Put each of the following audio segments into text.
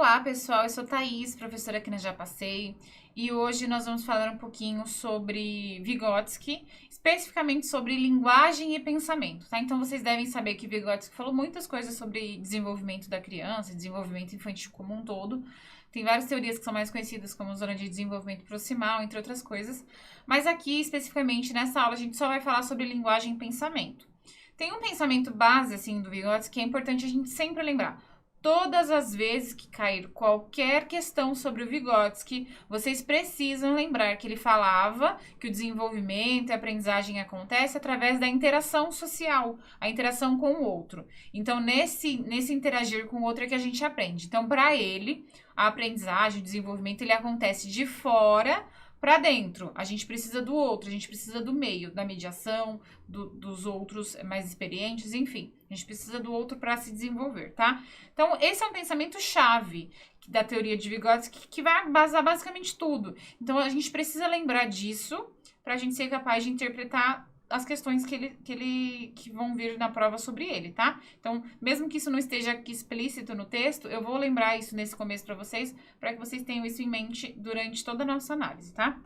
Olá, pessoal, eu sou Thaís, professora aqui na Já Passei, e hoje nós vamos falar um pouquinho sobre Vygotsky, especificamente sobre linguagem e pensamento, tá? Então vocês devem saber que Vygotsky falou muitas coisas sobre desenvolvimento da criança, desenvolvimento infantil como um todo. Tem várias teorias que são mais conhecidas como zona de desenvolvimento proximal, entre outras coisas, mas aqui, especificamente nessa aula, a gente só vai falar sobre linguagem e pensamento. Tem um pensamento base, assim, do Vygotsky que é importante a gente sempre lembrar. Todas as vezes que cair qualquer questão sobre o Vygotsky, vocês precisam lembrar que ele falava que o desenvolvimento e a aprendizagem acontece através da interação social, a interação com o outro. Então, nesse interagir com o outro é que a gente aprende. Então, para ele, a aprendizagem, o desenvolvimento, ele acontece de fora para dentro. A gente precisa do outro, a gente precisa do meio, da mediação, dos outros mais experientes, enfim. A gente precisa do outro para se desenvolver, tá? Então, esse é um pensamento chave da teoria de Vygotsky que vai basar basicamente tudo. Então, a gente precisa lembrar disso para a gente ser capaz de interpretar as questões que vão vir na prova sobre ele, tá? Então, mesmo que isso não esteja aqui explícito no texto, eu vou lembrar isso nesse começo para que vocês tenham isso em mente durante toda a nossa análise, tá?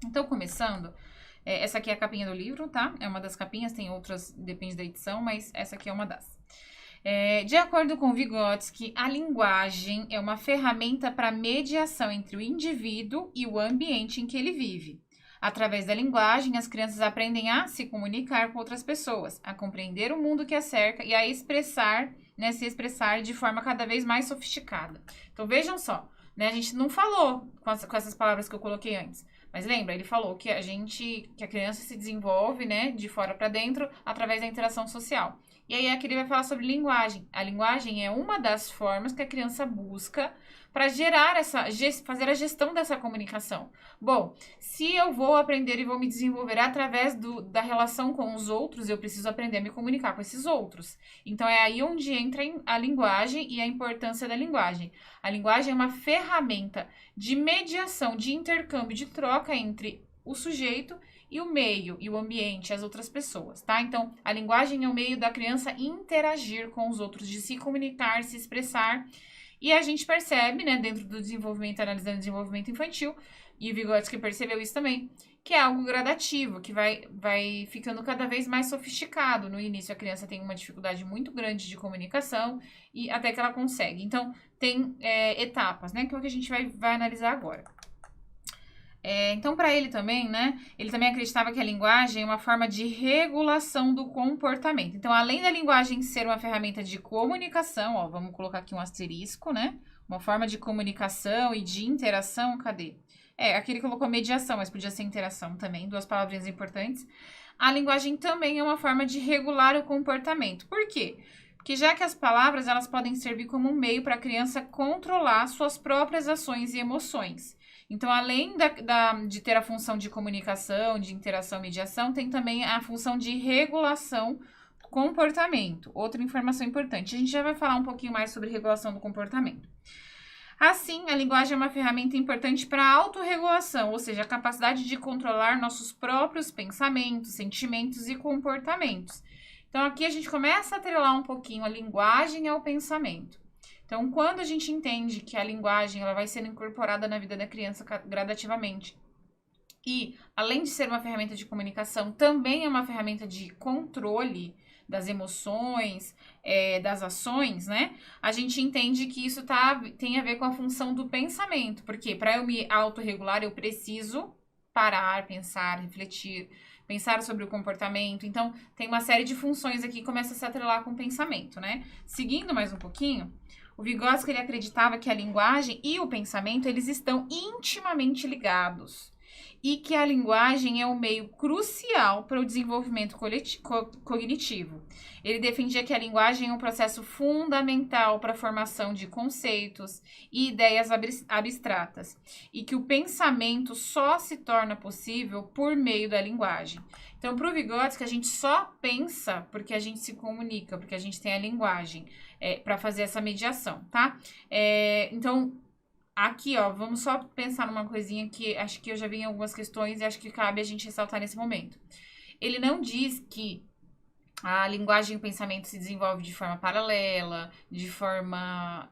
Então, começando, essa aqui é a capinha do livro, tá? É uma das capinhas, tem outras, depende da edição, mas essa aqui é uma das. De acordo com Vygotsky, a linguagem é uma ferramenta para mediação entre o indivíduo e o ambiente em que ele vive. Através da linguagem, as crianças aprendem a se comunicar com outras pessoas, a compreender o mundo que as cerca e a expressar, né, se expressar de forma cada vez mais sofisticada. Então, vejam só, né, a gente não falou com essas palavras que eu coloquei antes, mas lembra, ele falou que a criança se desenvolve, né, de fora para dentro através da interação social. E aí aqui ele vai falar sobre linguagem. A linguagem é uma das formas que a criança busca para fazer a gestão dessa comunicação. Bom, se eu vou aprender e vou me desenvolver através da relação com os outros, eu preciso aprender a me comunicar com esses outros. Então, é aí onde entra a linguagem e a importância da linguagem. A linguagem é uma ferramenta de mediação, de intercâmbio, de troca entre o sujeito e o meio, e o ambiente, as outras pessoas, tá? Então, a linguagem é o meio da criança interagir com os outros, de se comunicar, se expressar. E a gente percebe, né, dentro do desenvolvimento, analisando o desenvolvimento infantil, e o Vygotsky percebeu isso também, que é algo gradativo, que vai ficando cada vez mais sofisticado. No início, a criança tem uma dificuldade muito grande de comunicação, e até que ela consegue. Então, tem etapas, né, que é o que a gente vai analisar agora. Então, para ele também, né, ele também acreditava que a linguagem é uma forma de regulação do comportamento. Então, além da linguagem ser uma ferramenta de comunicação, ó, vamos colocar aqui um asterisco, né, uma forma de comunicação e de interação, cadê? Aqui ele colocou mediação, mas podia ser interação também, duas palavrinhas importantes. A linguagem também é uma forma de regular o comportamento. Por quê? Porque já que as palavras, elas podem servir como um meio para a criança controlar suas próprias ações e emoções. Então, além de ter a função de comunicação, de interação e mediação, tem também a função de regulação do comportamento. Outra informação importante. A gente já vai falar um pouquinho mais sobre regulação do comportamento. Assim, a linguagem é uma ferramenta importante para a autorregulação, ou seja, a capacidade de controlar nossos próprios pensamentos, sentimentos e comportamentos. Então, aqui a gente começa a atrelar um pouquinho a linguagem ao pensamento. Então, quando a gente entende que a linguagem ela vai sendo incorporada na vida da criança gradativamente, e além de ser uma ferramenta de comunicação, também é uma ferramenta de controle das emoções, das ações, né? A gente entende que isso tem a ver com a função do pensamento, porque para eu me autorregular, eu preciso parar, pensar, refletir, pensar sobre o comportamento. Então, tem uma série de funções aqui que começa a se atrelar com o pensamento, né? Seguindo mais um pouquinho, o Vygotsky ele acreditava que a linguagem e o pensamento eles estão intimamente ligados e que a linguagem é um meio crucial para o desenvolvimento cognitivo. Ele defendia que a linguagem é um processo fundamental para a formação de conceitos e ideias abstratas e que o pensamento só se torna possível por meio da linguagem. Então, para o Vygotsky, a gente só pensa porque a gente se comunica, porque a gente tem a linguagem para fazer essa mediação, tá? Então, aqui, ó, vamos só pensar numa coisinha que acho que eu já vi em algumas questões e acho que cabe a gente ressaltar nesse momento. Ele não diz que a linguagem e o pensamento se desenvolve de forma paralela, de forma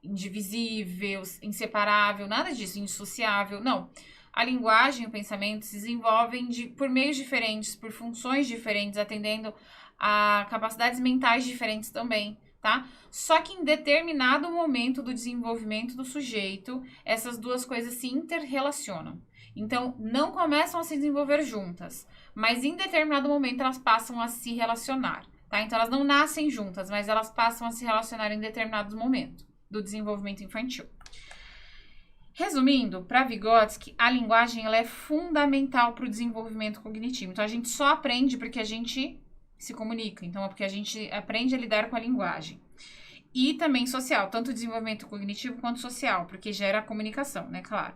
indivisível, inseparável, nada disso, indissociável, não. A linguagem e o pensamento se desenvolvem por meios diferentes, por funções diferentes, atendendo a capacidades mentais diferentes também, tá? Só que em determinado momento do desenvolvimento do sujeito, essas duas coisas se interrelacionam. Então, não começam a se desenvolver juntas, mas em determinado momento elas passam a se relacionar, tá? Então, elas não nascem juntas, mas elas passam a se relacionar em determinados momentos do desenvolvimento infantil. Resumindo, para Vygotsky, a linguagem ela é fundamental para o desenvolvimento cognitivo. Então, a gente só aprende porque a gente se comunica. Então, é porque a gente aprende a lidar com a linguagem. E também social, tanto desenvolvimento cognitivo quanto social, porque gera a comunicação, né? Claro.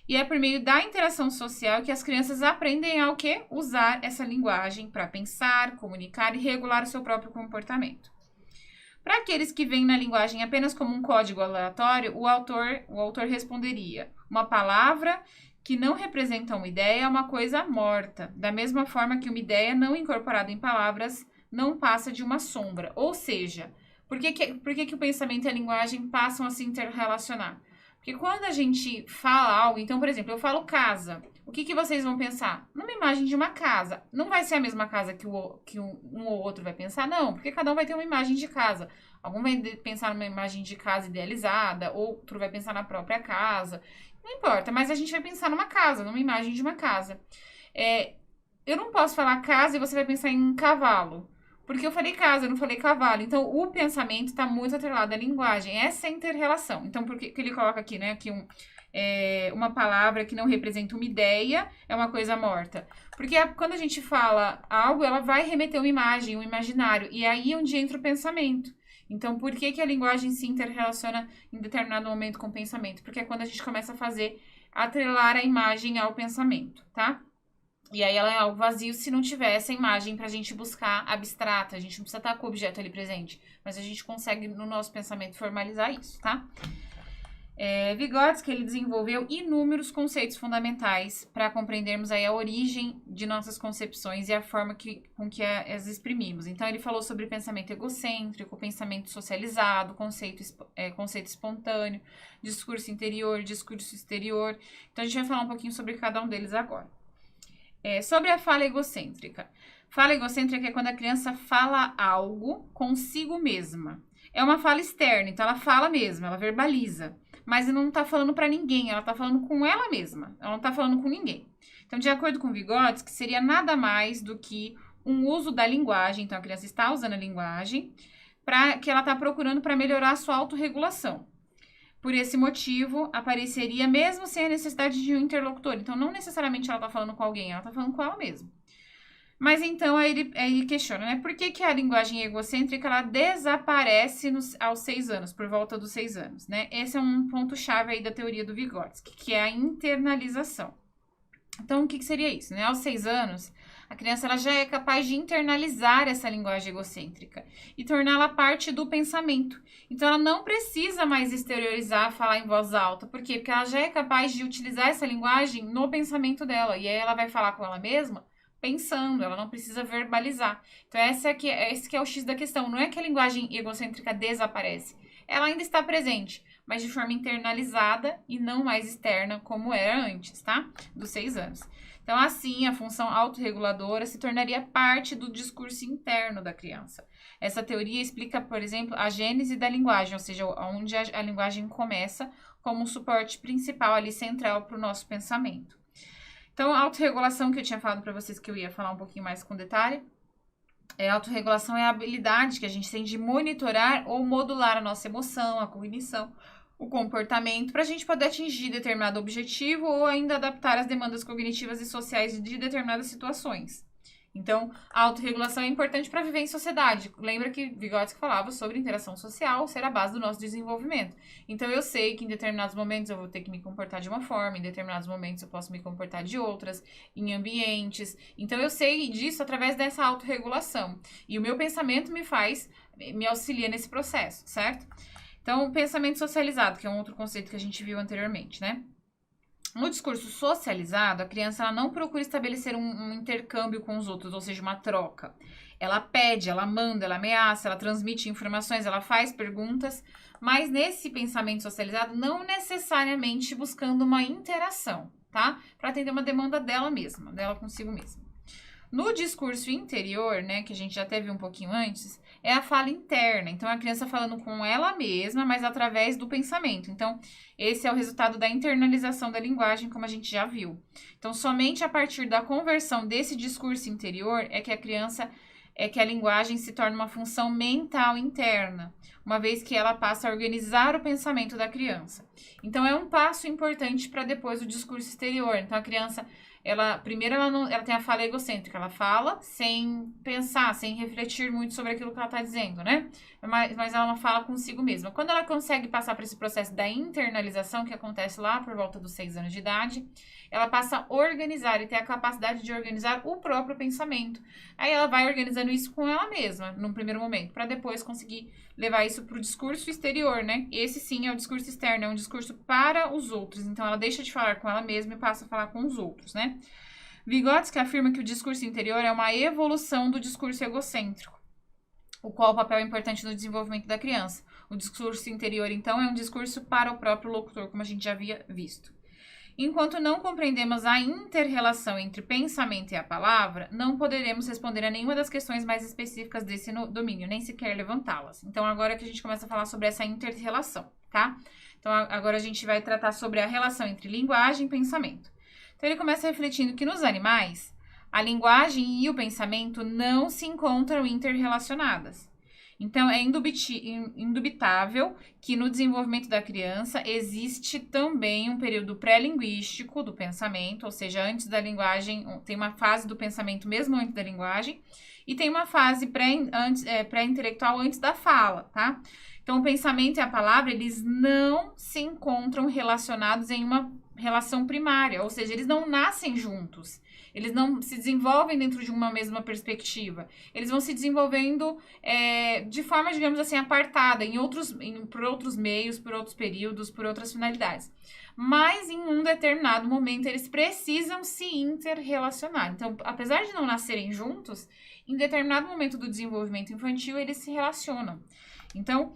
E é por meio da interação social que as crianças aprendem a o quê? Usar essa linguagem para pensar, comunicar e regular o seu próprio comportamento. Para aqueles que veem na linguagem apenas como um código aleatório, o autor responderia: uma palavra que não representa uma ideia é uma coisa morta, da mesma forma que uma ideia não incorporada em palavras não passa de uma sombra. Ou seja, por que o pensamento e a linguagem passam a se interrelacionar? Porque quando a gente fala algo, então, por exemplo, eu falo casa, o que vocês vão pensar? Numa imagem de uma casa. Não vai ser a mesma casa que um ou outro vai pensar? Não, porque cada um vai ter uma imagem de casa. Algum vai pensar numa imagem de casa idealizada, outro vai pensar na própria casa. Não importa, mas a gente vai pensar numa casa, numa imagem de uma casa. Eu não posso falar casa e você vai pensar em cavalo. Porque eu falei casa, eu não falei cavalo. Então, o pensamento está muito atrelado à linguagem. Essa é a inter-relação. Então, por que ele coloca aqui, né? Que uma palavra que não representa uma ideia é uma coisa morta. Porque quando a gente fala algo, ela vai remeter uma imagem, um imaginário. E aí é onde entra o pensamento. Então, por que a linguagem se interrelaciona em determinado momento com o pensamento? Porque é quando a gente começa a atrelar a imagem ao pensamento, tá? E aí ela é algo vazio se não tiver essa imagem pra gente buscar abstrata. A gente não precisa estar com o objeto ali presente, mas a gente consegue no nosso pensamento formalizar isso, tá? Vygotsky, ele desenvolveu inúmeros conceitos fundamentais para compreendermos aí a origem de nossas concepções e a forma com que as exprimimos. Então, ele falou sobre pensamento egocêntrico, pensamento socializado, conceito espontâneo, discurso interior, discurso exterior. Então, a gente vai falar um pouquinho sobre cada um deles agora. Sobre a fala egocêntrica. Fala egocêntrica é quando a criança fala algo consigo mesma. É uma fala externa, então ela fala mesmo, ela verbaliza. Mas não está falando para ninguém, ela está falando com ela mesma. Ela não está falando com ninguém. Então, de acordo com Vygotsky, seria nada mais do que um uso da linguagem. Então, a criança está usando a linguagem que ela está procurando para melhorar a sua autorregulação. Por esse motivo, apareceria mesmo sem a necessidade de um interlocutor. Então, não necessariamente ela está falando com alguém, ela está falando com ela mesma. Mas então, aí ele questiona, né? Por que a linguagem egocêntrica, ela desaparece aos 6 anos, por volta dos 6 anos, né? Esse é um ponto-chave aí da teoria do Vygotsky, que é a internalização. Então, o que seria isso, né? Aos 6 anos, a criança ela já é capaz de internalizar essa linguagem egocêntrica e torná-la parte do pensamento. Então, ela não precisa mais exteriorizar, falar em voz alta. Por quê? Porque ela já é capaz de utilizar essa linguagem no pensamento dela. E aí, ela vai falar com ela mesma pensando, ela não precisa verbalizar. Então, esse que é o X da questão. Não é que a linguagem egocêntrica desaparece. Ela ainda está presente, mas de forma internalizada e não mais externa, como era antes, tá? Dos 6 anos. Então, assim, a função autorreguladora se tornaria parte do discurso interno da criança. Essa teoria explica, por exemplo, a gênese da linguagem, ou seja, onde a linguagem começa como um suporte principal ali, central para o nosso pensamento. Então, a autorregulação que eu tinha falado para vocês que eu ia falar um pouquinho mais com detalhe. A autorregulação é a habilidade que a gente tem de monitorar ou modular a nossa emoção, a cognição, o comportamento, para a gente poder atingir determinado objetivo ou ainda adaptar as demandas cognitivas e sociais de determinadas situações. Então, a autorregulação é importante para viver em sociedade. Lembra que Vygotsky falava sobre interação social ser a base do nosso desenvolvimento. Então, eu sei que em determinados momentos eu vou ter que me comportar de uma forma, em determinados momentos eu posso me comportar de outras, em ambientes. Então, eu sei disso através dessa autorregulação. E o meu pensamento me auxilia nesse processo, certo? Então, o pensamento socializado, que é um outro conceito que a gente viu anteriormente, né? No discurso socializado, a criança ela não procura estabelecer um intercâmbio com os outros, ou seja, uma troca. ela pede, ela manda, ela ameaça, ela transmite informações, ela faz perguntas, mas nesse pensamento socializado, não necessariamente buscando uma interação, tá? Para atender uma demanda dela mesma, dela consigo mesma. No discurso interior, né, que a gente já teve um pouquinho antes, é a fala interna. Então, a criança falando com ela mesma, mas através do pensamento. Então, esse é o resultado da internalização da linguagem, como a gente já viu. Então, somente a partir da conversão desse discurso interior é que a linguagem se torna uma função mental interna, uma vez que ela passa a organizar o pensamento da criança. Então, é um passo importante para depois o discurso exterior. Então, a criança, ela tem a fala egocêntrica, ela fala sem pensar, sem refletir muito sobre aquilo que ela está dizendo, né? Mas ela não fala consigo mesma. Quando ela consegue passar por esse processo da internalização, que acontece lá por volta dos 6 anos de idade, ela passa a organizar e ter a capacidade de organizar o próprio pensamento. Aí ela vai organizando isso com ela mesma, num primeiro momento, para depois conseguir levar isso para o discurso exterior, né? Esse sim é o discurso externo, é um discurso para os outros. Então ela deixa de falar com ela mesma e passa a falar com os outros, né? Vygotsky afirma que o discurso interior é uma evolução do discurso egocêntrico, o qual o papel é importante no desenvolvimento da criança. O discurso interior, então, é um discurso para o próprio locutor, como a gente já havia visto. Enquanto não compreendemos a inter-relação entre pensamento e a palavra, não poderemos responder a nenhuma das questões mais específicas desse domínio, nem sequer levantá-las. Então, agora que a gente começa a falar sobre essa inter-relação, tá? Então, agora a gente vai tratar sobre a relação entre linguagem e pensamento. Então, ele começa refletindo que nos animais, a linguagem e o pensamento não se encontram interrelacionadas. Então, é indubitável que no desenvolvimento da criança existe também um período pré-linguístico do pensamento, ou seja, antes da linguagem, tem uma fase do pensamento mesmo antes da linguagem, e tem uma fase pré-intelectual antes da fala, tá? Então, o pensamento e a palavra, eles não se encontram relacionados em uma relação primária, ou seja, eles não nascem juntos. Eles não se desenvolvem dentro de uma mesma perspectiva. Eles vão se desenvolvendo de forma, digamos assim, apartada, por outros meios, por outros períodos, por outras finalidades. Mas, em um determinado momento, eles precisam se interrelacionar. Então, apesar de não nascerem juntos, em determinado momento do desenvolvimento infantil, eles se relacionam. Então,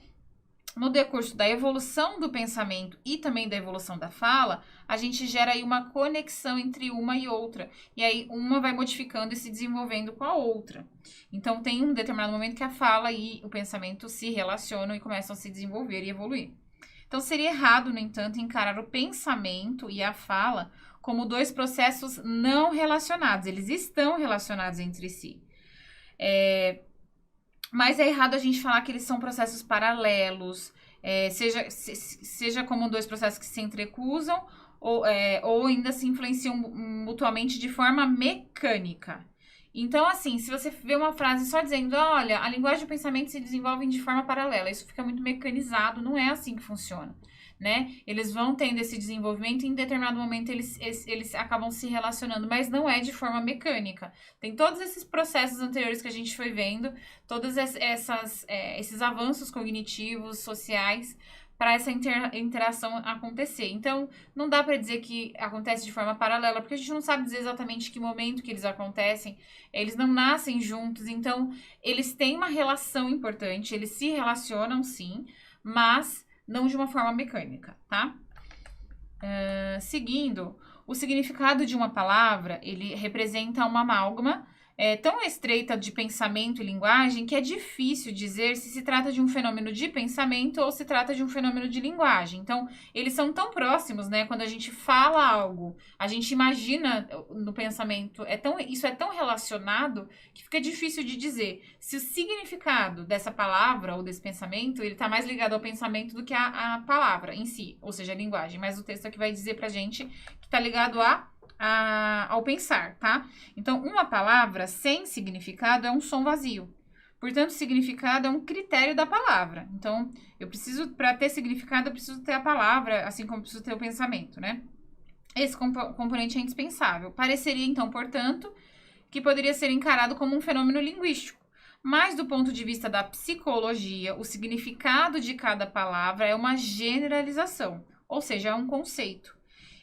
no decurso da evolução do pensamento e também da evolução da fala, a gente gera aí uma conexão entre uma e outra. E aí, uma vai modificando e se desenvolvendo com a outra. Então, tem um determinado momento que a fala e o pensamento se relacionam e começam a se desenvolver e evoluir. Então, seria errado, no entanto, encarar o pensamento e a fala como dois processos não relacionados. Eles estão relacionados entre si. Mas é errado a gente falar que eles são processos paralelos, seja como dois processos que se entrecruzam ou ainda se influenciam mutuamente de forma mecânica. Então, assim, se você vê uma frase só dizendo, olha, a linguagem e o pensamento se desenvolvem de forma paralela, isso fica muito mecanizado, não é assim que funciona, né? Eles vão tendo esse desenvolvimento e em determinado momento eles acabam se relacionando, mas não é de forma mecânica. Tem todos esses processos anteriores que a gente foi vendo, todos esses avanços cognitivos, sociais, para essa interação acontecer. Então, não dá para dizer que acontece de forma paralela, porque a gente não sabe dizer exatamente que momento que eles acontecem, eles não nascem juntos, então eles têm uma relação importante, eles se relacionam sim, mas não de uma forma mecânica, tá? Seguindo, o significado de uma palavra, ele representa uma amálgama tão estreita de pensamento e linguagem que é difícil dizer se trata de um fenômeno de pensamento ou se trata de um fenômeno de linguagem. Então, eles são tão próximos, né? Quando a gente fala algo, a gente imagina no pensamento, isso é tão relacionado que fica difícil de dizer se o significado dessa palavra ou desse pensamento, ele tá mais ligado ao pensamento do que a palavra em si, ou seja, a linguagem. Mas o texto aqui vai dizer pra gente que tá ligado ao pensar, tá? Então, uma palavra sem significado é um som vazio. Portanto, significado é um critério da palavra. Então, para ter significado, eu preciso ter a palavra, assim como preciso ter o pensamento, né? Esse componente é indispensável. Pareceria, então, portanto, que poderia ser encarado como um fenômeno linguístico. Mas, do ponto de vista da psicologia, o significado de cada palavra é uma generalização, ou seja, é um conceito.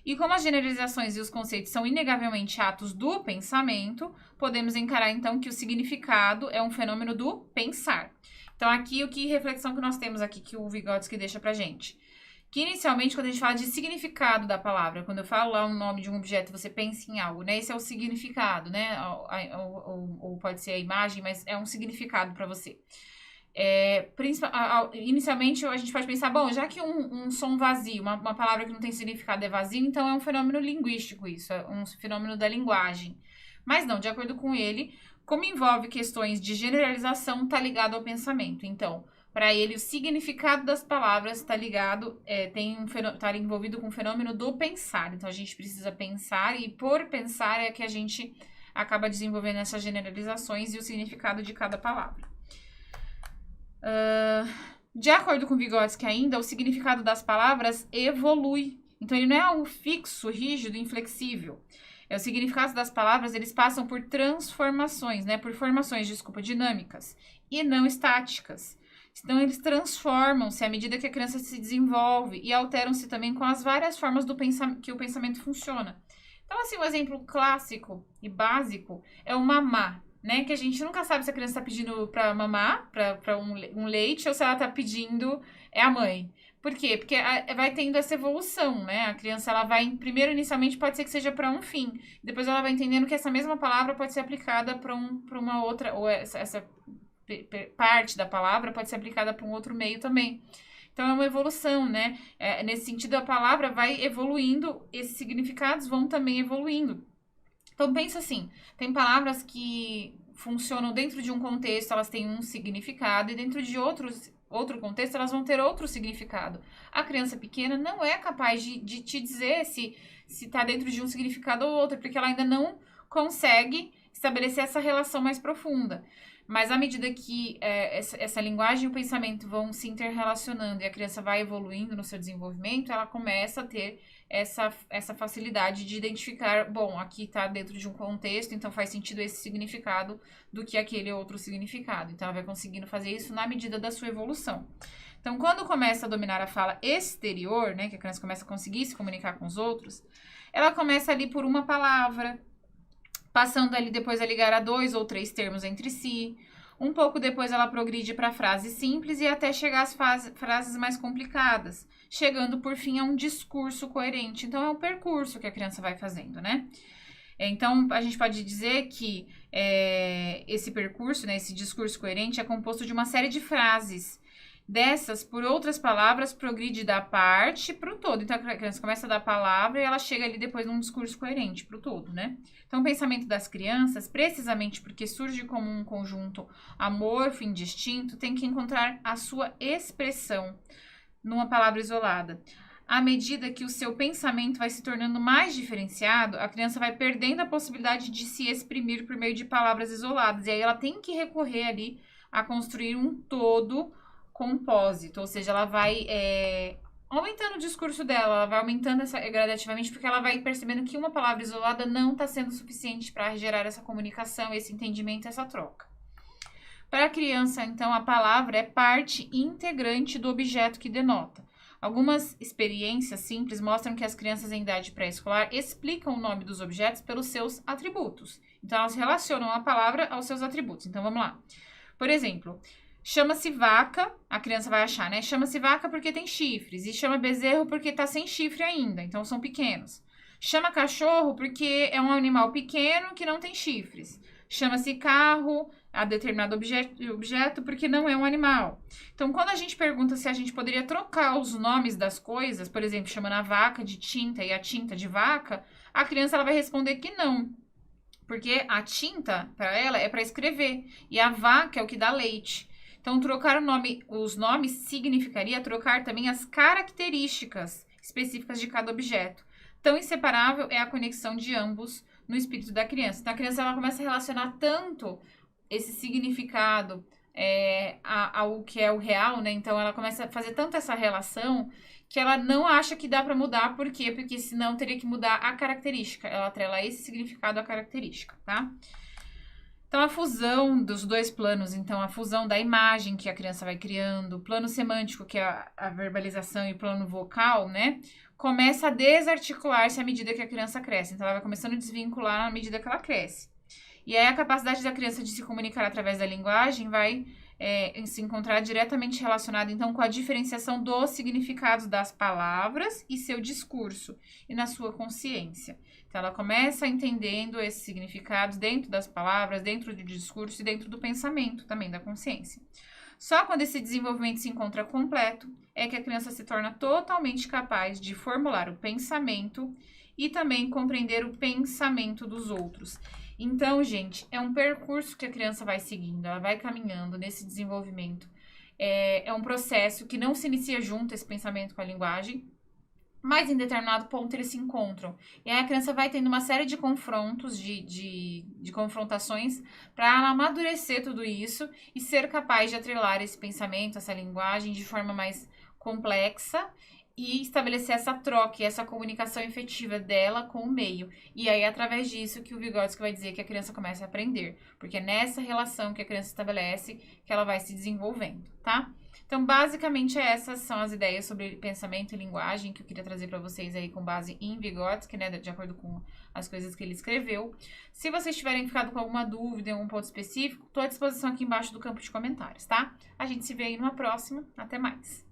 E como as generalizações e os conceitos são inegavelmente atos do pensamento, podemos encarar então que o significado é um fenômeno do pensar. Então aqui, reflexão que nós temos aqui que o Vygotsky deixa pra gente? Que inicialmente, quando a gente fala de significado da palavra, quando eu falo lá o nome de um objeto, você pensa em algo, né? Esse é o significado, né? Ou pode ser a imagem, mas é um significado para você. Inicialmente, a gente pode pensar, bom, já que um som vazio, uma palavra que não tem significado é vazio, então é um fenômeno linguístico isso, é um fenômeno da linguagem. Mas não, de acordo com ele, como envolve questões de generalização, está ligado ao pensamento. Então, para ele, o significado das palavras está ligado, está envolvido com o fenômeno do pensar. Então, a gente precisa pensar e por pensar é que a gente acaba desenvolvendo essas generalizações e o significado de cada palavra. De acordo com Vygotsky ainda, o significado das palavras evolui. Então, ele não é algo fixo, rígido, inflexível. O significado das palavras, eles passam por transformações, né? Por formações, dinâmicas e não estáticas. Então, eles transformam-se à medida que a criança se desenvolve e alteram-se também com as várias formas que o pensamento funciona. Então, assim, um exemplo clássico e básico é o mamar, né? Que a gente nunca sabe se a criança está pedindo para mamar, para um leite, ou se ela está pedindo a mãe. Por quê? Porque vai tendo essa evolução, né? A criança, ela vai, primeiro, inicialmente, pode ser que seja para um fim. Depois ela vai entendendo que essa mesma palavra pode ser aplicada para uma outra, ou essa parte da palavra pode ser aplicada para um outro meio também. Então, é uma evolução, né? Nesse sentido, a palavra vai evoluindo, esses significados vão também evoluindo. Então, pensa assim, tem palavras que funcionam dentro de um contexto, elas têm um significado, e dentro de outro contexto, elas vão ter outro significado. A criança pequena não é capaz de te dizer se está dentro de um significado ou outro, porque ela ainda não consegue estabelecer essa relação mais profunda. Mas à medida que essa linguagem e o pensamento vão se interrelacionando e a criança vai evoluindo no seu desenvolvimento, ela começa a ter essa facilidade de identificar, bom, aqui está dentro de um contexto, então faz sentido esse significado do que aquele outro significado. Então ela vai conseguindo fazer isso na medida da sua evolução. Então, quando começa a dominar a fala exterior, né, que a criança começa a conseguir se comunicar com os outros, ela começa ali por uma palavra, passando ali depois a ligar a 2 ou 3 termos entre si. Um pouco depois ela progride para frases simples e até chegar às frases mais complicadas, chegando por fim a um discurso coerente. Então, é um percurso que a criança vai fazendo, né? Então, a gente pode dizer que esse percurso, né, esse discurso coerente é composto de uma série de frases. Dessas, por outras palavras, progride da parte para o todo. Então, a criança começa da palavra e ela chega ali depois num discurso coerente para o todo, né? Então, o pensamento das crianças, precisamente porque surge como um conjunto amorfo, indistinto, tem que encontrar a sua expressão numa palavra isolada. À medida que o seu pensamento vai se tornando mais diferenciado, a criança vai perdendo a possibilidade de se exprimir por meio de palavras isoladas. E aí ela tem que recorrer ali a construir um todo compósito, ou seja, ela vai aumentando o discurso dela, ela vai aumentando gradativamente, porque ela vai percebendo que uma palavra isolada não está sendo suficiente para gerar essa comunicação, esse entendimento, essa troca. Para a criança, então, a palavra é parte integrante do objeto que denota. Algumas experiências simples mostram que as crianças em idade pré-escolar explicam o nome dos objetos pelos seus atributos. Então, elas relacionam a palavra aos seus atributos. Então, vamos lá. Por exemplo, chama-se vaca, a criança vai achar, né? Chama-se vaca porque tem chifres. E chama bezerro porque tá sem chifre ainda, então são pequenos. Chama cachorro porque é um animal pequeno que não tem chifres. Chama-se carro a determinado objeto porque não é um animal. Então, quando a gente pergunta se a gente poderia trocar os nomes das coisas, por exemplo, chamando a vaca de tinta e a tinta de vaca, a criança ela vai responder que não. Porque a tinta, para ela, é para escrever. E a vaca é o que dá leite. Então, trocar os nomes significaria trocar também as características específicas de cada objeto. Tão inseparável é a conexão de ambos no espírito da criança. Então, a criança ela começa a relacionar tanto esse significado ao que é o real, né? Então, ela começa a fazer tanto essa relação que ela não acha que dá para mudar. Por quê? Porque senão teria que mudar a característica. Ela atrela esse significado à característica, tá? Então, a fusão dos dois planos, então, a fusão da imagem que a criança vai criando, o plano semântico, que é a verbalização, e o plano vocal, né? Começa a desarticular-se à medida que a criança cresce. Então, ela vai começando a desvincular à medida que ela cresce. E aí, a capacidade da criança de se comunicar através da linguagem vai se encontrar diretamente relacionada, então, com a diferenciação dos significados das palavras e seu discurso, e na sua consciência. Então, ela começa entendendo esses significados dentro das palavras, dentro do discurso e dentro do pensamento também, da consciência. Só quando esse desenvolvimento se encontra completo é que a criança se torna totalmente capaz de formular o pensamento e também compreender o pensamento dos outros. Então, gente, é um percurso que a criança vai seguindo, ela vai caminhando nesse desenvolvimento. É um processo que não se inicia junto, esse pensamento com a linguagem, mas em determinado ponto eles se encontram. E aí a criança vai tendo uma série de confrontos, de confrontações, para ela amadurecer tudo isso e ser capaz de atrelar esse pensamento, essa linguagem de forma mais complexa e estabelecer essa troca, essa comunicação efetiva dela com o meio. E aí, através disso, que o Vygotsky vai dizer que a criança começa a aprender. Porque é nessa relação que a criança estabelece que ela vai se desenvolvendo, tá? Então, basicamente, essas são as ideias sobre pensamento e linguagem que eu queria trazer para vocês aí com base em Vygotsky, né? De acordo com as coisas que ele escreveu. Se vocês tiverem ficado com alguma dúvida em algum ponto específico, estou à disposição aqui embaixo do campo de comentários, tá? A gente se vê aí numa próxima. Até mais!